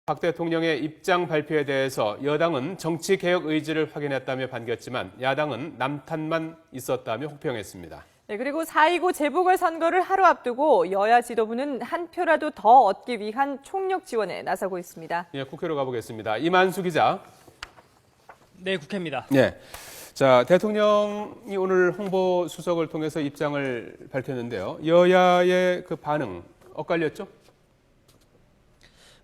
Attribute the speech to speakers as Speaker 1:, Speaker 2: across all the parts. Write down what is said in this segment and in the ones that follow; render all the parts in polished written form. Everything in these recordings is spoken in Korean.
Speaker 1: 박 대통령의 입장 발표에 대해서 여당은 정치개혁 의지를 확인했다며 반겼지만 야당은 남탓만 있었다며 혹평했습니다.
Speaker 2: 네, 그리고 4.29 재보궐선거를 하루 앞두고 여야 지도부는 한 표라도 더 얻기 위한 총력 지원에 나서고 있습니다.
Speaker 1: 예, 국회로 가보겠습니다. 이만수 기자.
Speaker 3: 네, 국회입니다.
Speaker 1: 네. 자, 대통령이 오늘 홍보 수석을 통해서 입장을 밝혔는데요. 여야의 그 반응 엇갈렸죠?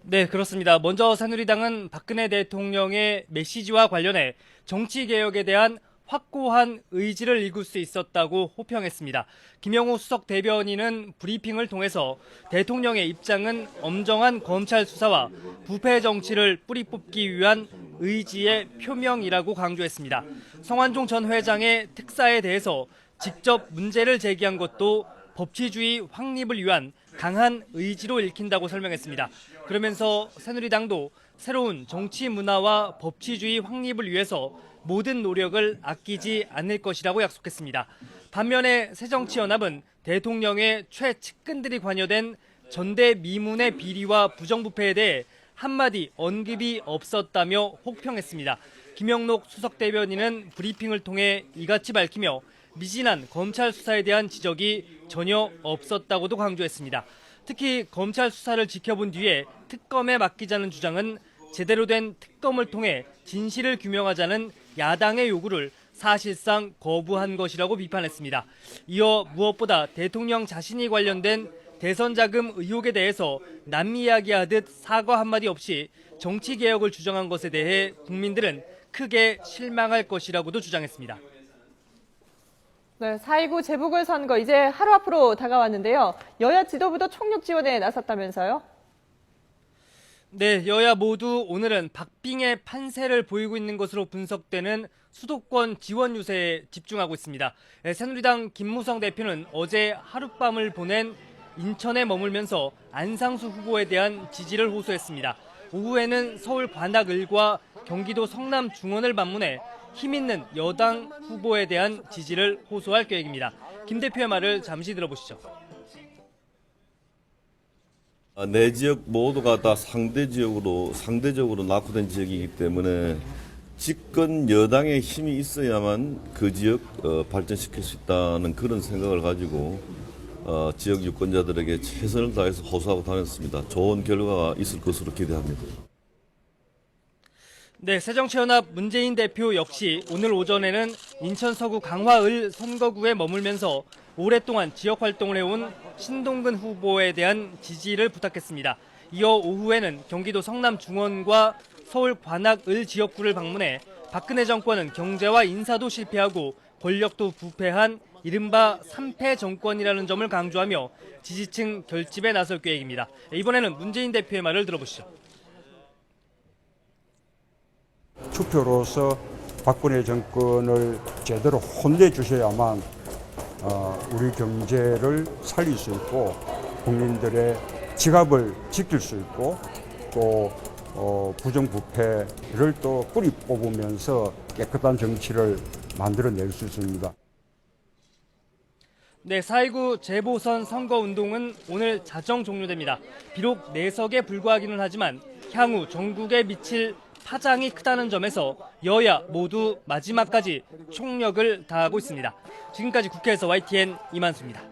Speaker 3: 네, 그렇습니다. 먼저 새누리당은 박근혜 대통령의 메시지와 관련해 정치개혁에 대한 확고한 의지를 읽을 수 있었다고 호평했습니다. 김영호 수석 대변인은 브리핑을 통해서 대통령의 입장은 엄정한 검찰 수사와 부패 정치를 뿌리 뽑기 위한 의지의 표명이라고 강조했습니다. 성완종 전 회장의 특사에 대해서 직접 문제를 제기한 것도 법치주의 확립을 위한 강한 의지로 읽힌다고 설명했습니다. 그러면서 새누리당도 새로운 정치 문화와 법치주의 확립을 위해서 모든 노력을 아끼지 않을 것이라고 약속했습니다. 반면에 새정치연합은 대통령의 최측근들이 관여된 전대미문의 비리와 부정부패에 대해 한마디 언급이 없었다며 혹평했습니다. 김영록 수석 대변인은 브리핑을 통해 이같이 밝히며 미진한 검찰 수사에 대한 지적이 전혀 없었다고도 강조했습니다. 특히 검찰 수사를 지켜본 뒤에 특검에 맡기자는 주장은 제대로 된 특검을 통해 진실을 규명하자는 야당의 요구를 사실상 거부한 것이라고 비판했습니다. 이어 무엇보다 대통령 자신이 관련된 대선 자금 의혹에 대해서 남미 이야기하듯 사과 한마디 없이 정치개혁을 주장한 것에 대해 국민들은 크게 실망할 것이라고도 주장했습니다.
Speaker 2: 네, 4.29 재보궐선거 이제 하루 앞으로 다가왔는데요. 여야 지도부도 총력 지원에 나섰다면서요?
Speaker 3: 네, 여야 모두 오늘은 박빙의 판세를 보이고 있는 것으로 분석되는 수도권 지원 유세에 집중하고 있습니다. 새누리당 김무성 대표는 어제 하룻밤을 보낸 인천에 머물면서 안상수 후보에 대한 지지를 호소했습니다. 오후에는 서울 관악을과 경기도 성남 중원을 방문해 힘있는 여당 후보에 대한 지지를 호소할 계획입니다. 김 대표의 말을 잠시 들어보시죠.
Speaker 4: 네 지역 모두가 다 상대적으로 낙후된 지역이기 때문에 집권 여당의 힘이 있어야만 그 지역 발전시킬 수 있다는 그런 생각을 가지고 지역 유권자들에게 최선을 다해서 호소하고 다녔습니다. 좋은 결과가 있을 것으로 기대합니다.
Speaker 3: 네, 새정치연합 문재인 대표 역시 오늘 오전에는 인천 서구 강화을 선거구에 머물면서 오랫동안 지역 활동을 해온 신동근 후보에 대한 지지를 부탁했습니다. 이어 오후에는 경기도 성남 중원과 서울 관악을 지역구를 방문해 박근혜 정권은 경제와 인사도 실패하고 권력도 부패한 이른바 3패 정권이라는 점을 강조하며 지지층 결집에 나설 계획입니다. 이번에는 문재인 대표의 말을 들어보시죠.
Speaker 5: 투표로서 박근혜 정권을 제대로 혼내주셔야만 우리 경제를 살릴 수 있고 국민들의 지갑을 지킬 수 있고 또 부정부패를 또 뿌리 뽑으면서 깨끗한 정치를 만들어낼 수 있습니다.
Speaker 3: 네, 4.29 재보선 선거운동은 오늘 자정 종료됩니다. 비록 내석에 불과하기는 하지만 향후 전국에 미칠 파장이 크다는 점에서 여야 모두 마지막까지 총력을 다하고 있습니다. 지금까지 국회에서 YTN 이만수입니다.